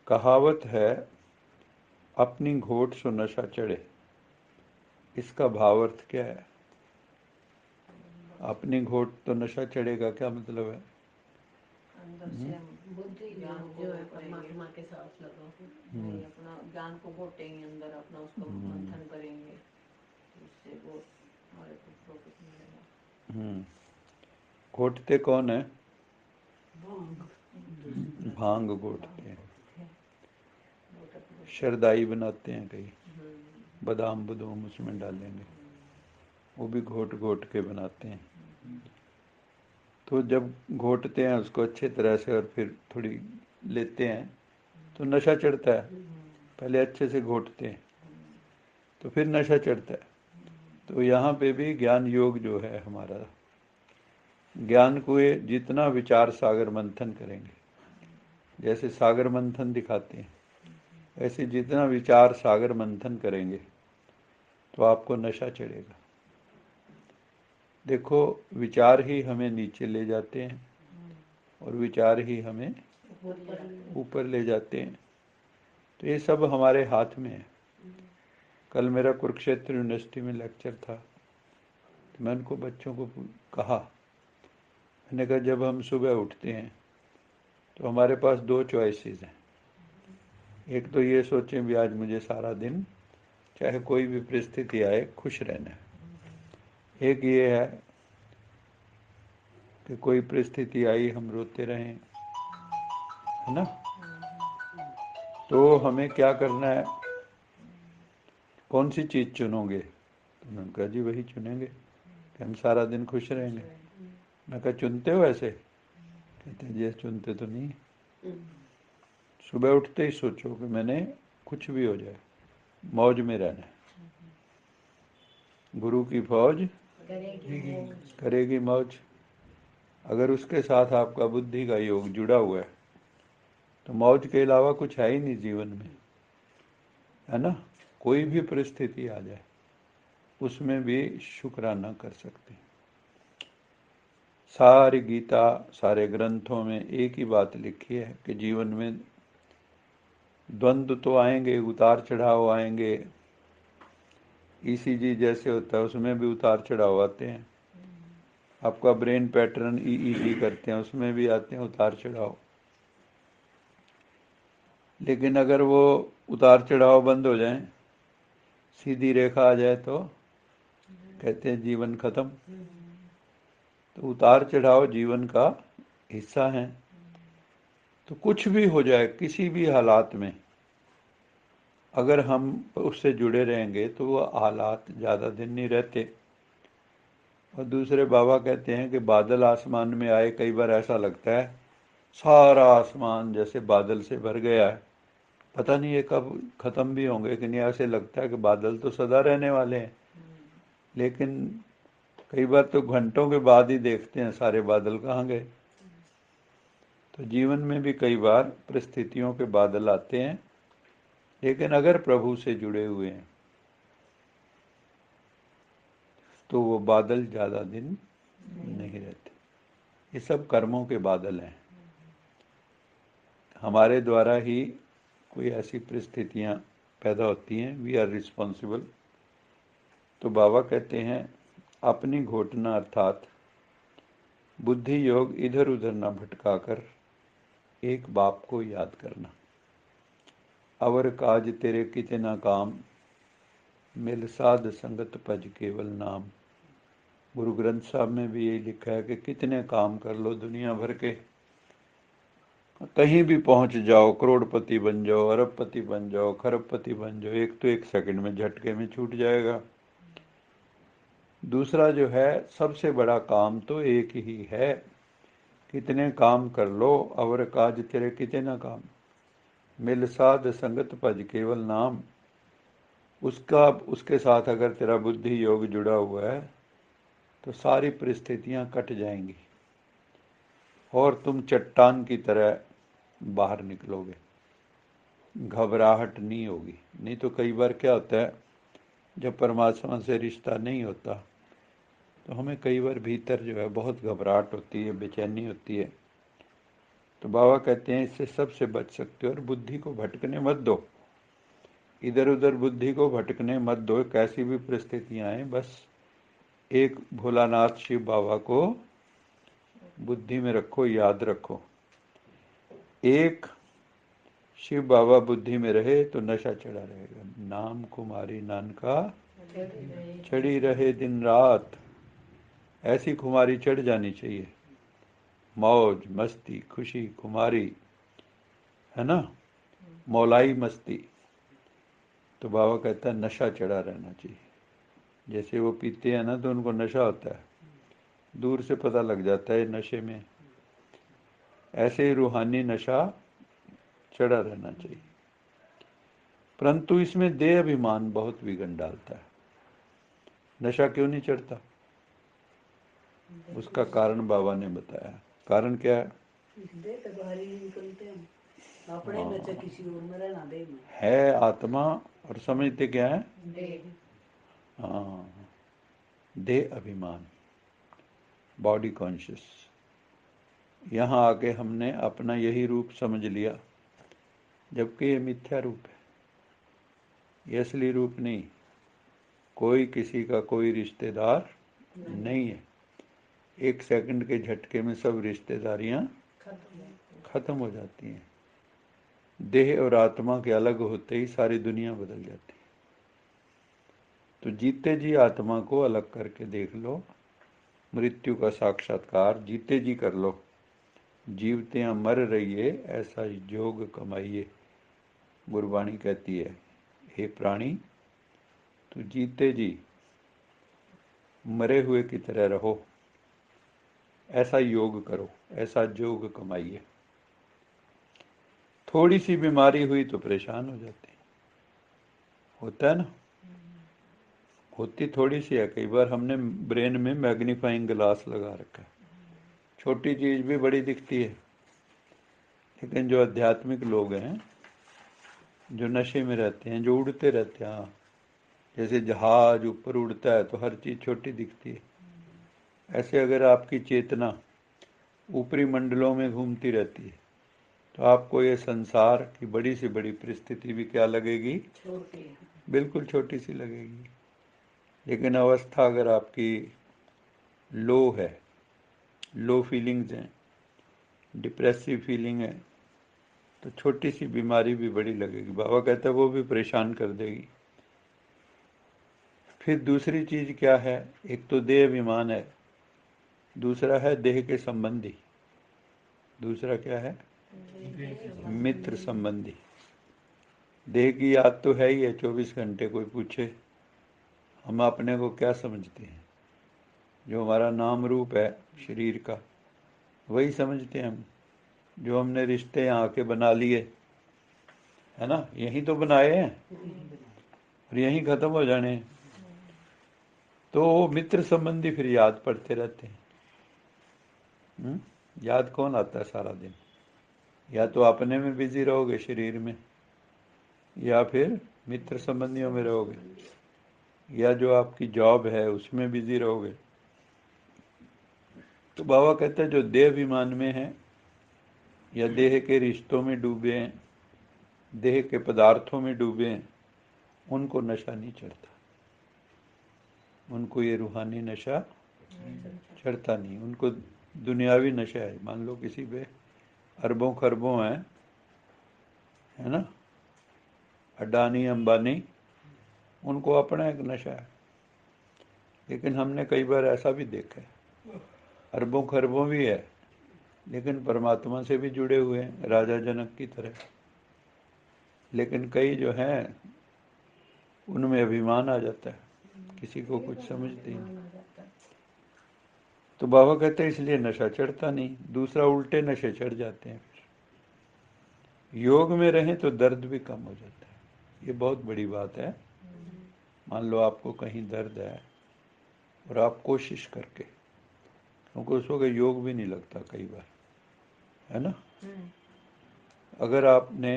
कहावत है, अपनी घोट सो नशा चढ़े। इसका भावार्थ क्या है? अपनी घोट तो नशा चढ़ेगा, क्या मतलब है? अंदर से बुद्धि ज्ञान जो है परमात्मा के साथ लगा नहीं, अपना ज्ञान को घोटेंगे अंदर, अपना उसका मंथन करेंगे, उससे वो हमारे को प्रॉफिट मिलेगा। घोटते कौन है? भांग भांग घोटते हैं, शरदाई बनाते हैं, कई बादाम बुदाम उसमें डालेंगे, वो भी घोट घोट के बनाते हैं। तो जब घोटते हैं उसको अच्छे तरह से और फिर थोड़ी लेते हैं तो नशा चढ़ता है। पहले अच्छे से घोटते हैं तो फिर नशा चढ़ता है। तो यहाँ पे भी ज्ञान योग जो है हमारा, ज्ञान को ये जितना विचार सागर मंथन करेंगे, जैसे सागर मंथन दिखाते हैं, ऐसे जितना विचार सागर मंथन करेंगे तो आपको नशा चढ़ेगा। देखो, विचार ही हमें नीचे ले जाते हैं और विचार ही हमें ऊपर ले जाते हैं। तो ये सब हमारे हाथ में है। कल मेरा कुरुक्षेत्र यूनिवर्सिटी में लेक्चर था, तो मैं उनको बच्चों को कहा, मैंने कहा जब हम सुबह उठते हैं तो हमारे पास दो चॉइसेस हैं। एक तो ये सोचें भी आज मुझे सारा दिन चाहे कोई भी परिस्थिति आए खुश रहना है। एक ये है कि कोई परिस्थिति आई हम रोते रहें, है ना? तो हमें क्या करना है? कौन सी चीज़ चुनोगे? तो उन्होंने कहा जी वही चुनेंगे कि हम सारा दिन खुश रहेंगे। मैं कहा चुनते हो ऐसे? कहते हैं जी चुनते तो नहीं। सुबह उठते ही सोचो कि मैंने कुछ भी हो जाए मौज में रहना है। गुरु की फौज करेगी मौज। अगर उसके साथ आपका बुद्धि का योग जुड़ा हुआ है तो मौज के अलावा कुछ है ही नहीं जीवन में, है ना? कोई भी परिस्थिति आ जाए उसमें भी शुक्राना कर सकते हैं। सारी गीता, सारे ग्रंथों में एक ही बात लिखी है कि जीवन में द्वंद्व तो आएंगे, उतार चढ़ाव आएंगे। ईसीजी जैसे होता है उसमें भी उतार चढ़ाव आते हैं। आपका ब्रेन पैटर्न ईईजी करते हैं उसमें भी आते हैं उतार चढ़ाव। लेकिन अगर वो उतार चढ़ाव बंद हो जाए, सीधी रेखा आ जाए, तो कहते हैं जीवन खत्म। तो उतार चढ़ाव जीवन का हिस्सा है। तो कुछ भी हो जाए, किसी भी हालात में अगर हम उससे जुड़े रहेंगे तो वो हालात ज़्यादा दिन नहीं रहते। और दूसरे बाबा कहते हैं कि बादल आसमान में आए, कई बार ऐसा लगता है सारा आसमान जैसे बादल से भर गया है, पता नहीं ये कब ख़त्म भी होंगे कि नहीं। ऐसे लगता है कि बादल तो सदा रहने वाले हैं, लेकिन कई बार तो घंटों के बाद ही देखते हैं सारे बादल कहाँ गए। तो जीवन में भी कई बार परिस्थितियों के बादल आते हैं, लेकिन अगर प्रभु से जुड़े हुए हैं तो वो बादल ज़्यादा दिन नहीं रहते। ये सब कर्मों के बादल हैं। हमारे द्वारा ही कोई ऐसी परिस्थितियां पैदा होती हैं, वी आर रिस्पॉन्सिबल। तो बाबा कहते हैं अपनी घोटना अर्थात बुद्धि योग इधर उधर न भटका कर एक बाप को याद करना। अवर काज तेरे कितना काम, मिल साध संगत भज केवल नाम। गुरु ग्रंथ साहब में भी यही लिखा है कि कितने काम कर लो दुनिया भर के, कहीं भी पहुंच जाओ, करोड़पति बन जाओ, अरबपति बन जाओ, खरबपति बन जाओ, एक तो एक सेकंड में झटके में छूट जाएगा। दूसरा जो है सबसे बड़ा काम तो एक ही है, कितने काम कर लो अवर काज तेरे कितना काम, मिल साध संगत भज केवल नाम। उसका उसके साथ अगर तेरा बुद्धि योग जुड़ा हुआ है तो सारी परिस्थितियां कट जाएंगी और तुम चट्टान की तरह बाहर निकलोगे, घबराहट नहीं होगी। नहीं तो कई बार क्या होता है, जब परमात्मा से रिश्ता नहीं होता तो हमें कई बार भीतर जो है बहुत घबराहट होती है, बेचैनी होती है। तो बाबा कहते हैं इससे सबसे बच सकते हो और बुद्धि को भटकने मत दो, इधर उधर बुद्धि को भटकने मत दो। कैसी भी परिस्थितियां आए, बस एक भोलानाथ शिव बाबा को बुद्धि में रखो, याद रखो। एक शिव बाबा बुद्धि में रहे तो नशा चढ़ा रहेगा। नाम कुमारी नानका चढ़ी रहे दिन रात, ऐसी खुमारी चढ़ जानी चाहिए। मौज मस्ती खुशी खुमारी, है ना, मौलाई मस्ती। तो बाबा कहता है नशा चढ़ा रहना चाहिए। जैसे वो पीते हैं ना तो उनको नशा होता है, दूर से पता लग जाता है नशे में। ऐसे ही रूहानी नशा चढ़ा रहना चाहिए। परंतु इसमें देह अभिमान बहुत विघन डालता है। नशा क्यों नहीं चढ़ता, उसका कारण बाबा ने बताया। कारण क्या है? है आत्मा और समझते क्या है? हाँ, देह अभिमान, बॉडी कॉन्शियस। यहाँ आके हमने अपना यही रूप समझ लिया, जबकि ये मिथ्या रूप है, ये असली रूप नहीं। कोई किसी का कोई रिश्तेदार नहीं है। एक सेकंड के झटके में सब रिश्तेदारियां खत्म हो जाती हैं। देह और आत्मा के अलग होते ही सारी दुनिया बदल जाती है। तो जीते जी आत्मा को अलग करके देख लो। मृत्यु का साक्षात्कार जीते जी कर लो। जीवते मर रहिए ऐसा योग कमाइए। गुरबाणी कहती है, हे प्राणी, तू जीते जी मरे हुए की तरह रहो, ऐसा योग करो, ऐसा योग कमाइए। थोड़ी सी बीमारी हुई तो परेशान हो जाते हैं, होता है ना। होती थोड़ी सी है, कई बार हमने ब्रेन में मैग्नीफाइंग ग्लास लगा रखा है, छोटी चीज भी बड़ी दिखती है। लेकिन जो आध्यात्मिक लोग हैं, जो नशे में रहते हैं, जो उड़ते रहते हैं, जैसे जहाज ऊपर उड़ता है तो हर चीज छोटी दिखती है, ऐसे अगर आपकी चेतना ऊपरी मंडलों में घूमती रहती है तो आपको ये संसार की बड़ी से बड़ी परिस्थिति भी क्या लगेगी? बिल्कुल छोटी सी लगेगी। लेकिन अवस्था अगर आपकी लो है, लो फीलिंग्स हैं, डिप्रेसिव फीलिंग है, तो छोटी सी बीमारी भी बड़ी लगेगी। बाबा कहता है वो भी परेशान कर देगी। फिर दूसरी चीज क्या है? एक तो देह अभिमान है, दूसरा है देह के संबंधी। दूसरा क्या है? मित्र संबंधी। देह की याद तो है ही है 24 घंटे। कोई पूछे हम अपने को क्या समझते हैं? जो हमारा नाम रूप है शरीर का, वही समझते हैं हम। जो हमने रिश्ते यहाँ आके बना लिए, है ना, यही तो बनाए हैं और यही खत्म हो जाने हैं। तो मित्र संबंधी फिर याद पड़ते रहते हैं। याद कौन आता है सारा दिन? या तो अपने में बिजी रहोगे शरीर में, या फिर मित्र संबंधियों में रहोगे, या जो आपकी जॉब है उसमें बिजी रहोगे। तो बाबा कहते हैं जो देह अभिमान में है या देह के रिश्तों में डूबे हैं, देह के पदार्थों में डूबे हैं, उनको नशा नहीं चढ़ता। उनको ये रूहानी नशा चढ़ता नहीं। उनको दुनियावी नशा है। मान लो किसी पे अरबों खरबों हैं, है ना, अडानी अंबानी, उनको अपना एक नशा है। लेकिन हमने कई बार ऐसा भी देखा है, अरबों खरबों भी है लेकिन परमात्मा से भी जुड़े हुए हैं, राजा जनक की तरह। लेकिन कई जो हैं उनमें अभिमान आ जाता है, किसी को कुछ समझते ही नहीं। तो बाबा कहते हैं इसलिए नशा चढ़ता नहीं। दूसरा, उल्टे नशे चढ़ जाते हैं। फिर योग में रहें तो दर्द भी कम हो जाता है। ये बहुत बड़ी बात है। मान लो आपको कहीं दर्द है और आप कोशिश करके, क्योंकि उस वक्त योग भी नहीं लगता कई बार, है ना। अगर आपने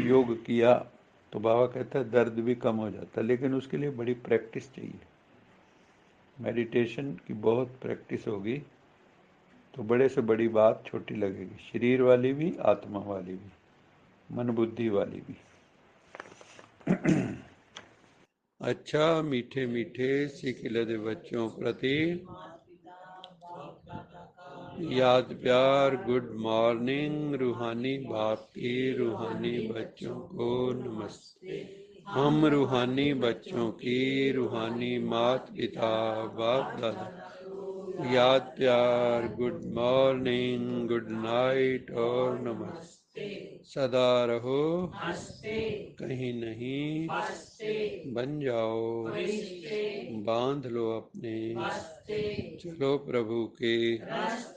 योग किया तो बाबा कहता है दर्द भी कम हो जाता है, लेकिन उसके लिए बड़ी प्रैक्टिस चाहिए। मेडिटेशन की बहुत प्रैक्टिस होगी तो बड़े से बड़ी बात छोटी लगेगी, शरीर वाली भी, आत्मा वाली भी, मन बुद्धि वाली भी। अच्छा, मीठे मीठे सीखे दे बच्चों प्रति याद प्यार, गुड मॉर्निंग। रूहानी बाप की रूहानी बच्चों को नमस्ते। हम रूहानी बच्चों की रूहानी मात पिता बाप दादा याद प्यार, गुड मॉर्निंग, गुड नाइट और नमस्ते। सदा रहो हंसते, कहीं नहीं फंसते, बन जाओ रिश्ते, बांध लो अपने हंसते, चलो प्रभु के रास्ते।